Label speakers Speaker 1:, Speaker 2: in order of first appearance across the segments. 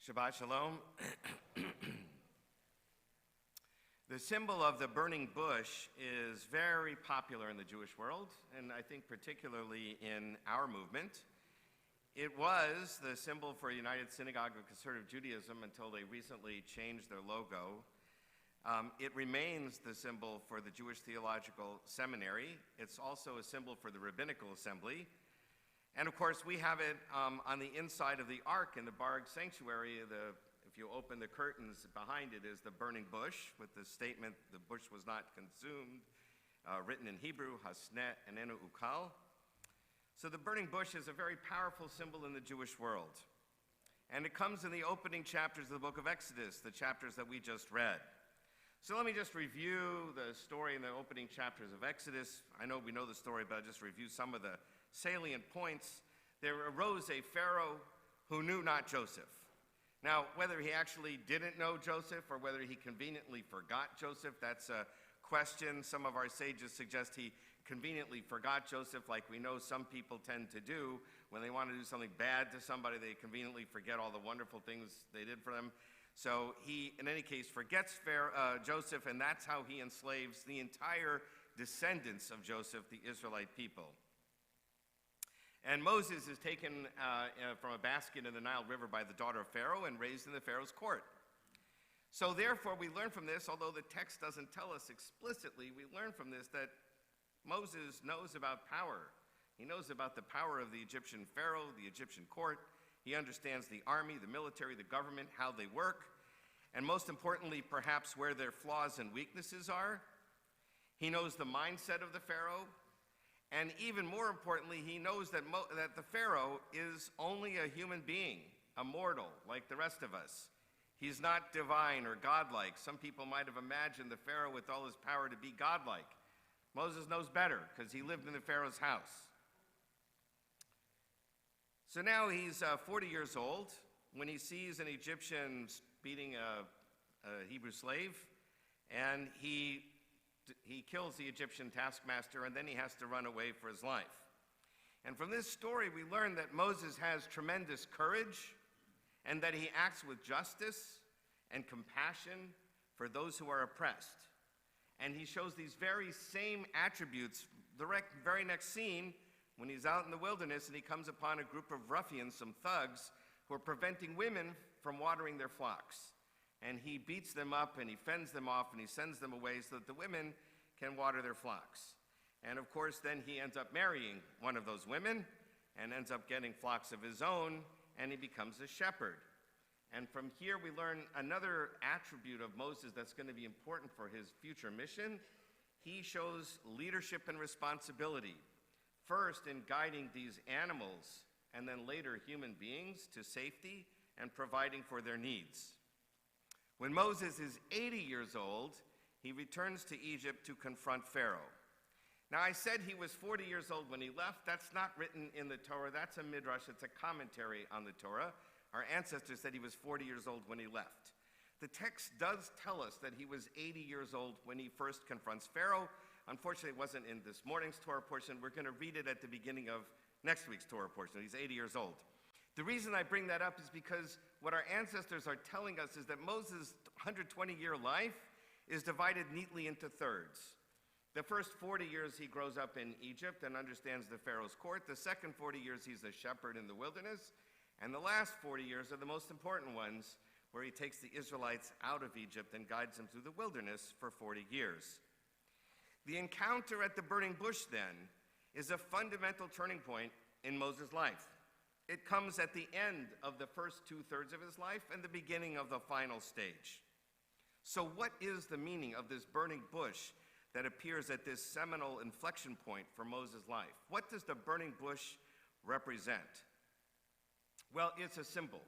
Speaker 1: Shabbat Shalom. The symbol of the burning bush is very popular in the Jewish world, and I think particularly in our movement. It was the symbol for United Synagogue of Conservative Judaism until they recently changed their logo. It remains the symbol for the Jewish Theological Seminary. It's also a symbol for the Rabbinical Assembly. And of course, we have it on the inside of the Ark in the Barg Sanctuary. If you open the curtains, behind it is the burning bush with the statement, "The bush was not consumed," written in Hebrew, "Hasnet enenu ukal." So the burning bush is a very powerful symbol in the Jewish world. And it comes in the opening chapters of the book of Exodus, the chapters that we just read. So let me just review the story in the opening chapters of Exodus. I know we know the story, but I'll just review some of the salient points. There arose a Pharaoh who knew not Joseph. Now, whether he actually didn't know Joseph or whether he conveniently forgot Joseph, that's a question. Some of our sages suggest he conveniently forgot Joseph, like we know some people tend to do. When they want to do something bad to somebody, they conveniently forget all the wonderful things they did for them. So he, in any case, forgets Joseph, and that's how he enslaves the entire descendants of Joseph, the Israelite people. And Moses is taken from a basket in the Nile River by the daughter of Pharaoh and raised in the Pharaoh's court. So therefore, we learn from this, although the text doesn't tell us explicitly, we learn from this that Moses knows about power. He knows about the power of the Egyptian Pharaoh, the Egyptian court. He understands the army, the military, the government, how they work, and most importantly, perhaps where their flaws and weaknesses are. He knows the mindset of the Pharaoh. And even more importantly, he knows that the Pharaoh is only a human being, a mortal, like the rest of us. He's not divine or godlike. Some people might have imagined the Pharaoh with all his power to be godlike. Moses knows better because he lived in the Pharaoh's house. So now he's 40 years old when he sees an Egyptian beating a Hebrew slave, and he kills the Egyptian taskmaster, and then he has to run away for his life. And from this story, we learn that Moses has tremendous courage and that he acts with justice and compassion for those who are oppressed. And he shows these very same attributes the very next scene when he's out in the wilderness and he comes upon a group of ruffians, some thugs, who are preventing women from watering their flocks. And he beats them up and he fends them off and he sends them away so that the women can water their flocks. And of course, then he ends up marrying one of those women and ends up getting flocks of his own, and he becomes a shepherd. And from here we learn another attribute of Moses that's going to be important for his future mission. He shows leadership and responsibility, first in guiding these animals and then later human beings to safety and providing for their needs. When Moses is 80 years old, he returns to Egypt to confront Pharaoh. Now, I said he was 40 years old when he left. That's not written in the Torah. That's a midrash. It's a commentary on the Torah. Our ancestors said he was 40 years old when he left. The text does tell us that he was 80 years old when he first confronts Pharaoh. Unfortunately, it wasn't in this morning's Torah portion. We're going to read it at the beginning of next week's Torah portion. He's 80 years old. The reason I bring that up is because what our ancestors are telling us is that Moses' 120-year life is divided neatly into thirds. The first 40 years he grows up in Egypt and understands the Pharaoh's court. The second 40 years he's a shepherd in the wilderness. And the last 40 years are the most important ones, where he takes the Israelites out of Egypt and guides them through the wilderness for 40 years. The encounter at the burning bush, then, is a fundamental turning point in Moses' life. It comes at the end of the first two-thirds of his life and the beginning of the final stage. So what is the meaning of this burning bush that appears at this seminal inflection point for Moses' life? What does the burning bush represent? Well, it's a symbol.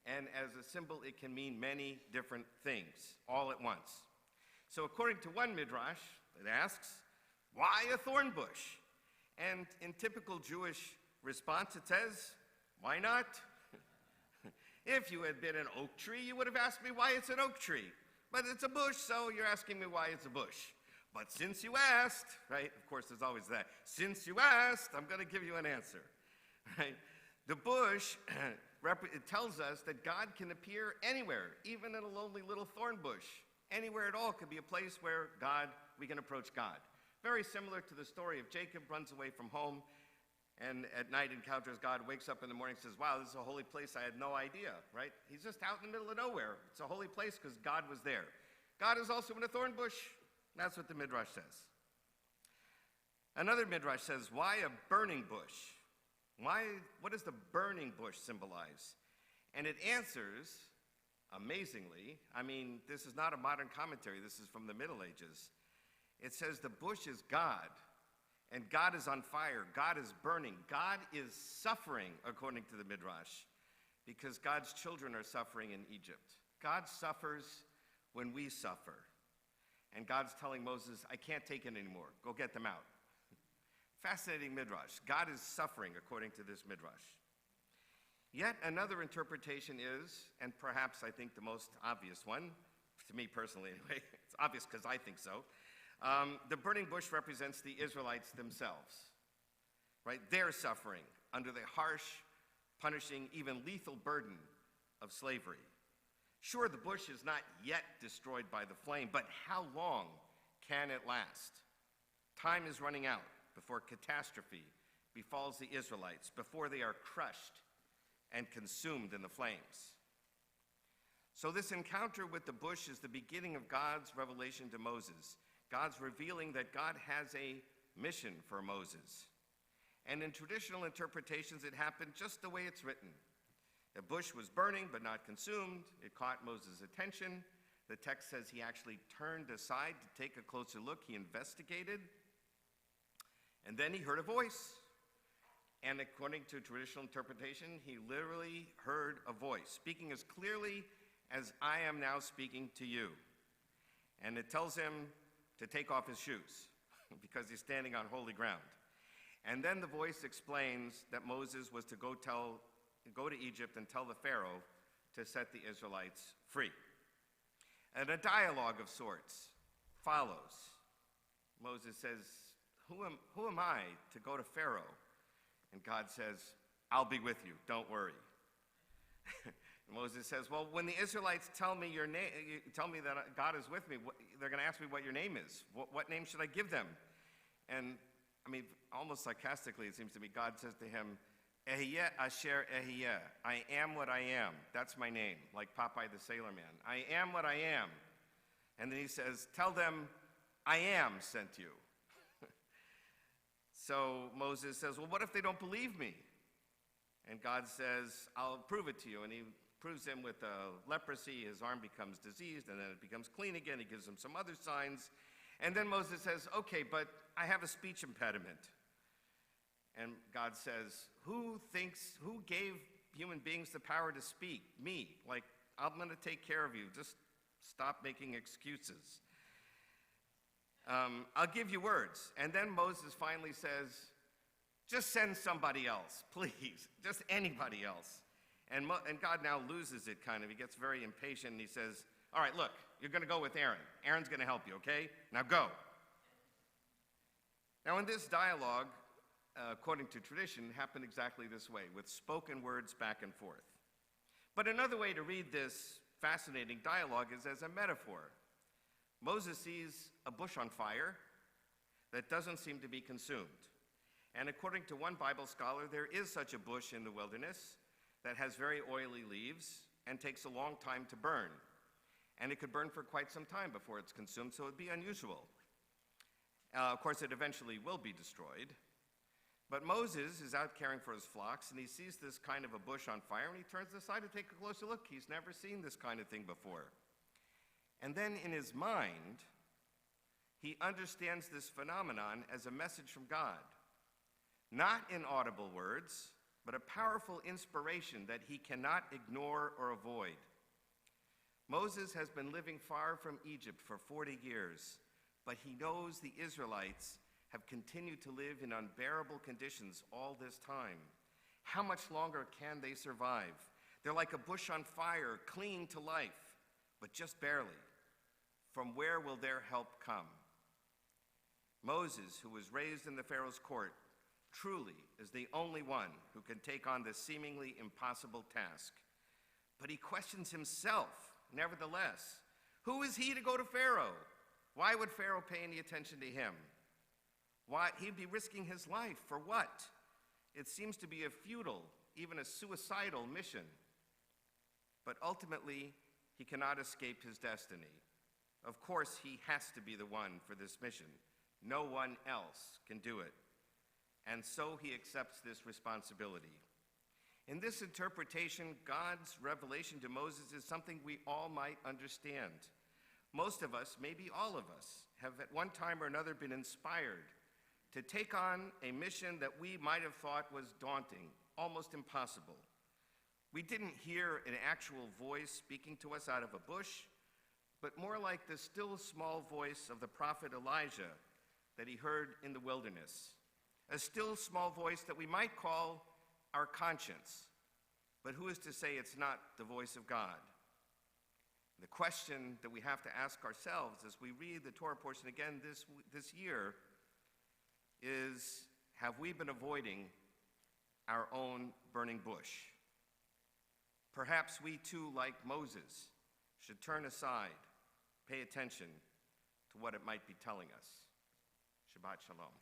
Speaker 1: And as a symbol, it can mean many different things all at once. So according to one midrash, it asks, why a thorn bush? And in typical Jewish response, it says, why not? If you had been an oak tree, you would have asked me why it's an oak tree. But it's a bush, so you're asking me why it's a bush. But since you asked, right? Of course, there's always that. Since you asked, I'm going to give you an answer, right? The bush it tells us that God can appear anywhere, even in a lonely little thorn bush. Anywhere at all could be a place where we can approach God. Very similar to the story of Jacob runs away from home and at night encounters God, wakes up in the morning and says, wow, this is a holy place, I had no idea, right? He's just out in the middle of nowhere. It's a holy place because God was there. God is also in a thorn bush. That's what the Midrash says. Another Midrash says, why a burning bush? What does the burning bush symbolize? And it answers, amazingly, this is not a modern commentary, this is from the Middle Ages. It says the bush is God, and God is on fire, God is burning, God is suffering, according to the Midrash, because God's children are suffering in Egypt. God suffers when we suffer. And God's telling Moses, I can't take it anymore, go get them out. Fascinating Midrash. God is suffering, according to this Midrash. Yet another interpretation is, and perhaps I think the most obvious one, to me personally anyway, it's obvious because I think so, the burning bush represents the Israelites themselves, right? They're suffering under the harsh, punishing, even lethal burden of slavery. Sure, the bush is not yet destroyed by the flame, but how long can it last? Time is running out before catastrophe befalls the Israelites, before they are crushed and consumed in the flames. So this encounter with the bush is the beginning of God's revelation to Moses. God's revealing that God has a mission for Moses. And in traditional interpretations, it happened just the way it's written. The bush was burning but not consumed. It caught Moses' attention. The text says he actually turned aside to take a closer look. He investigated. And then he heard a voice. And according to traditional interpretation, he literally heard a voice, speaking as clearly as I am now speaking to you. And it tells him to take off his shoes because he's standing on holy ground. And then the voice explains that Moses was to go to Egypt and tell the Pharaoh to set the Israelites free. And a dialogue of sorts follows. Moses says, who am I to go to Pharaoh? And God says, I'll be with you, don't worry. Moses says, well, when the Israelites tell me your name, tell me that God is with me, they're going to ask me what your name is. What name should I give them? And almost sarcastically, it seems to me, God says to him, Ehyeh Asher Ehyeh. I am what I am. That's my name, like Popeye the Sailor Man. I am what I am. And then he says, tell them, I am sent you. So Moses says, well, what if they don't believe me? And God says, I'll prove it to you. And he proves him with leprosy. His arm becomes diseased, and then it becomes clean again. He gives him some other signs. And then Moses says, okay, but I have a speech impediment. And God says, who gave human beings the power to speak? Me. Like, I'm going to take care of you. Just stop making excuses. I'll give you words. And then Moses finally says, just send somebody else, please. Just anybody else. And God now loses it kind of. He gets very impatient and he says, all right, look, you're going to go with Aaron. Aaron's going to help you, okay? Now go. Now in this dialogue, according to tradition, happened exactly this way, with spoken words back and forth. But another way to read this fascinating dialogue is as a metaphor. Moses sees a bush on fire that doesn't seem to be consumed. And according to one Bible scholar, there is such a bush in the wilderness that has very oily leaves and takes a long time to burn. And it could burn for quite some time before it's consumed, so it would be unusual. Of course, it eventually will be destroyed. But Moses is out caring for his flocks, and he sees this kind of a bush on fire, and he turns aside to take a closer look. He's never seen this kind of thing before. And then in his mind, he understands this phenomenon as a message from God. Not in audible words, but a powerful inspiration that he cannot ignore or avoid. Moses has been living far from Egypt for 40 years, but he knows the Israelites have continued to live in unbearable conditions all this time. How much longer can they survive? They're like a bush on fire, clinging to life, but just barely. From where will their help come? Moses, who was raised in the Pharaoh's court, truly is the only one who can take on this seemingly impossible task. But he questions himself, nevertheless. Who is he to go to Pharaoh? Why would Pharaoh pay any attention to him? Why? He'd be risking his life. For what? It seems to be a futile, even a suicidal mission. But ultimately, he cannot escape his destiny. Of course, he has to be the one for this mission. No one else can do it. And so he accepts this responsibility. In this interpretation, God's revelation to Moses is something we all might understand. Most of us, maybe all of us, have at one time or another been inspired to take on a mission that we might have thought was daunting, almost impossible. We didn't hear an actual voice speaking to us out of a bush, but more like the still small voice of the prophet Elijah that he heard in the wilderness. A still small voice that we might call our conscience. But who is to say it's not the voice of God? The question that we have to ask ourselves as we read the Torah portion again this year is, have we been avoiding our own burning bush? Perhaps we too, like Moses, should turn aside, pay attention to what it might be telling us. Shabbat Shalom.